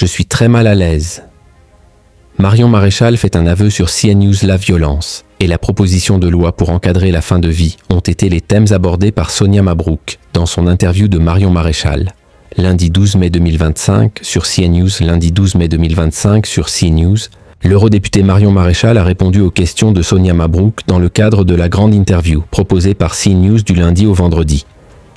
Je suis très mal à l'aise. Marion Maréchal fait un aveu sur CNews. La violence et la proposition de loi pour encadrer la fin de vie ont été les thèmes abordés par Sonia Mabrouk dans son interview de Marion Maréchal. Lundi 12 mai 2025 sur CNews, lundi 12 mai 2025 sur CNews, l'eurodéputée Marion Maréchal a répondu aux questions de Sonia Mabrouk dans le cadre de la grande interview proposée par CNews du lundi au vendredi.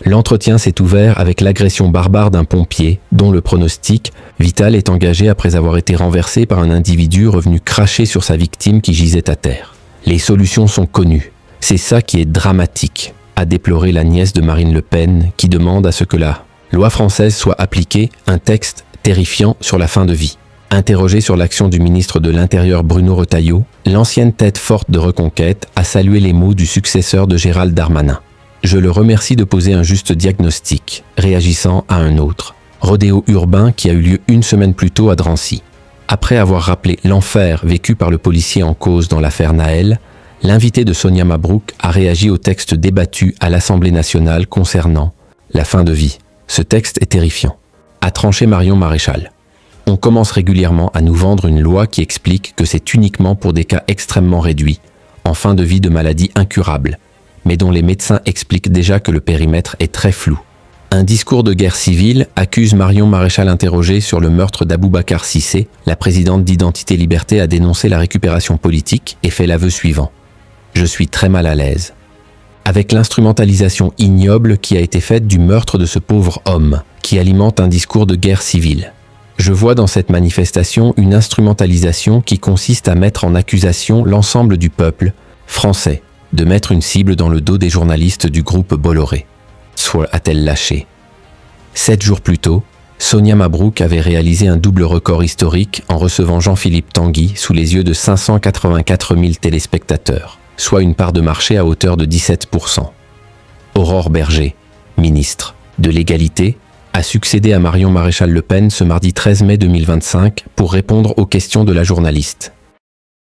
L'entretien s'est ouvert avec l'agression barbare d'un pompier, dont le pronostic vital est engagé après avoir été renversé par un individu revenu cracher sur sa victime qui gisait à terre. Les solutions sont connues. C'est ça qui est dramatique, a déploré la nièce de Marine Le Pen, qui demande à ce que la loi française soit appliquée, un texte terrifiant sur la fin de vie. Interrogé sur l'action du ministre de l'Intérieur Bruno Retailleau, l'ancienne tête forte de Reconquête a salué les mots du successeur de Gérald Darmanin. Je le remercie de poser un juste diagnostic, réagissant à un autre. Rodéo urbain qui a eu lieu une semaine plus tôt à Drancy. Après avoir rappelé l'enfer vécu par le policier en cause dans l'affaire Naël, l'invité de Sonia Mabrouk a réagi au texte débattu à l'Assemblée nationale concernant la fin de vie. Ce texte est terrifiant, a tranché Marion Maréchal. On commence régulièrement à nous vendre une loi qui explique que c'est uniquement pour des cas extrêmement réduits, en fin de vie de maladies incurables, mais dont les médecins expliquent déjà que le périmètre est très flou. Un discours de guerre civile accuse Marion Maréchal interrogée sur le meurtre d'Aboubacar Cissé. La présidente d'Identité Liberté a dénoncé la récupération politique et fait l'aveu suivant. « Je suis très mal à l'aise. » Avec l'instrumentalisation ignoble qui a été faite du meurtre de ce pauvre homme, qui alimente un discours de guerre civile. Je vois dans cette manifestation une instrumentalisation qui consiste à mettre en accusation l'ensemble du peuple français, de mettre une cible dans le dos des journalistes du groupe Bolloré. Soit a-t-elle lâché. 7 jours plus tôt, Sonia Mabrouk avait réalisé un double record historique en recevant Jean-Philippe Tanguy sous les yeux de 584 000 téléspectateurs, soit une part de marché à hauteur de 17%. Aurore Berger, ministre de l'Égalité, a succédé à Marion Maréchal Le Pen ce mardi 13 mai 2025 pour répondre aux questions de la journaliste.